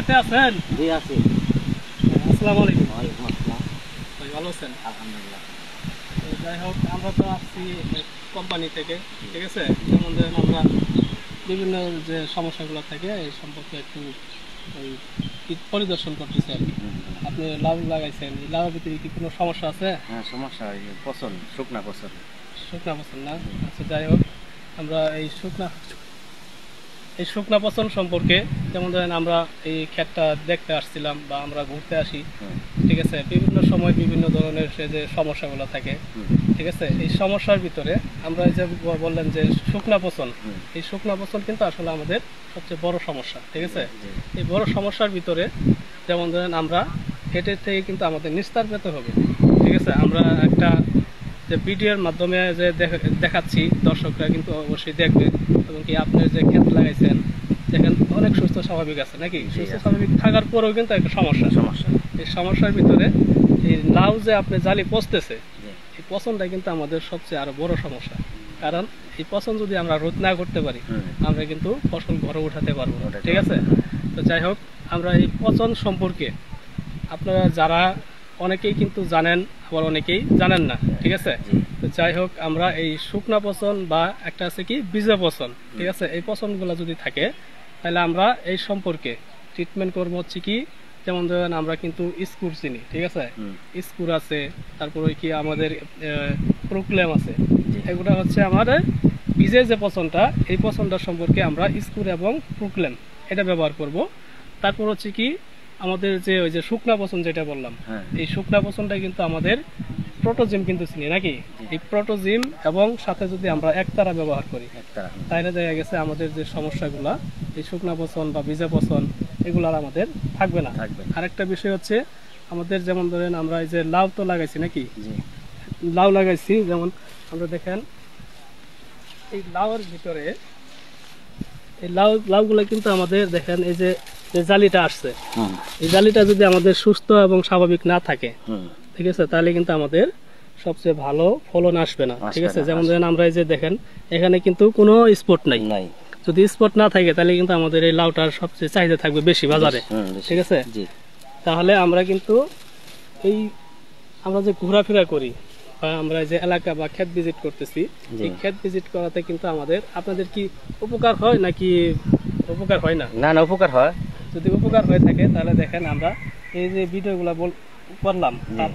খেতে আছেন? জি আছি। আসসালামু আলাইকুম। ওয়ালাইকুম আসসালাম। ভাই ভালো আছেন? আলহামদুলিল্লাহ। তো যাই হোক আমরা তো আসছি কোম্পানি থেকে, ঠিক আছে? যেমন ধরেন আমরা বিভিন্ন যে সমস্যাগুলো থাকে এই সম্পর্কে একটু ওই পরিদর্শন করতেছি আর কি। আপনি লাউ লাগাইছেন, এই লাউয়ের ভিতরে কি কোনো সমস্যা আছে? হ্যাঁ সমস্যা পছন্দ শুকনা পছন্দ। শুকনা পছন্দ না? আচ্ছা যাই হোক আমরা এই শুকনা পছন্দ সম্পর্কে যেমন ধরেন আমরা এই ক্ষেতটা দেখতে আসছিলাম বা আমরা ঘুরতে আসি, ঠিক আছে? বিভিন্ন সময় বিভিন্ন ধরনের সে যে সমস্যাগুলো থাকে, ঠিক আছে? এই সমস্যার ভিতরে আমরা এই যে বললেন যে শুকনা পছন্দ, এই শুকনা পছন্দ কিন্তু আসলে আমাদের সবচেয়ে বড় সমস্যা, ঠিক আছে? এই বড় সমস্যার ভিতরে যেমন ধরেন আমরা এটার থেকে কিন্তু আমাদের নিস্তার পেতে হবে, ঠিক আছে? আমরা একটা যে ভিডিওর মাধ্যমে যে দেখাচ্ছি দর্শকরা কিন্তু অবশ্যই দেখবে, এবং কি আপনি যে ক্ষেত লাগাইছেন দেখেন অনেক সুস্থ স্বাভাবিক আছে নাকি? সুস্থ স্বাভাবিক থাকার পরেও কিন্তু একটা সমস্যা। এই সমস্যার ভিতরে এই লাউ যে আপনি জালি পচতেছে, এই পচনটা কিন্তু আমাদের সবচেয়ে আরো বড় সমস্যা। কারণ এই পচন যদি আমরা রোধ না করতে পারি আমরা কিন্তু ফসল ঘরে উঠাতে পারবো না, ঠিক আছে? তো যাই হোক আমরা এই পচন সম্পর্কে আপনারা যারা অনেকেই কিন্তু জানেন, আবার অনেকেই জানেন না, ঠিক আছে? তো যাই হোক আমরা এই শুকনা পচন বা একটা আছে কি বীজা পচন, ঠিক আছে? এই পচনগুলো যদি থাকে তাহলে আমরা এই সম্পর্কে ট্রিটমেন্ট করবো হচ্ছে কি, যেমন ধরেন আমরা কিন্তু স্কুর চিনি, ঠিক আছে? স্কুর আছে, তারপরে কি আমাদের প্রোক্লেম আছে। এগুলো হচ্ছে আমাদের বীজের যে পচনটা, এই পচনটা সম্পর্কে আমরা স্কুর এবং প্রোক্লেম এটা ব্যবহার করব। তারপর হচ্ছে কি আমাদের যে ওই যে শুকনা পচন যেটা বললাম, এই শুকনা পচনটা কিন্তু আমাদের প্রোটোজিম কিন্তু চিনি নাকি? এই প্রোটোজিম এবং সাথে যদি আমরা একতারা ব্যবহার করি তাহলে দেখা গেছে আমাদের যে সমস্যাগুলা এই শুকনা পচন বা বীজা পচন এগুলার আমাদের থাকবে না। আরেকটা বিষয় হচ্ছে আমাদের যেমন ধরেন আমরা এই যে লাউ তো লাগাইছি নাকি? লাউ লাগাইছি, যেমন আমরা দেখেন এই লাউয়ের ভিতরে এই লাউগুলো কিন্তু আমাদের দেখেন এই যে জালিটা আসছে, এই জালিটা যদি আমাদের সুস্থ এবং স্বাভাবিক না থাকে, ঠিক আছে, তাহলে কিন্তু আমাদের সবচেয়ে ভালো ফলন আসবে না, ঠিক আছে? যেমন ধরেন আমরা এই যে দেখেন এখানে কিন্তু কোনো স্পট নাই। যদি স্পট না থাকে তাহলে কিন্তু আমাদের এই লাউটার সবচেয়ে চাহিদা থাকবে বেশি বাজারে, ঠিক আছে? তাহলে আমরা কিন্তু এই আমরা যে ঘোরাফেরা করি বা আমরা যে এলাকা বা ক্ষেত ভিজিট করতেছি, এই ক্ষেত ভিজিট করাতে কিন্তু আমাদের আপনাদের কি উপকার হয় নাকি উপকার হয় না? না না উপকার হয়। যদি উপকার হয়ে থাকে তাহলে দেখেন আমরা এই যে ভিডিওগুলো করলাম, আপনার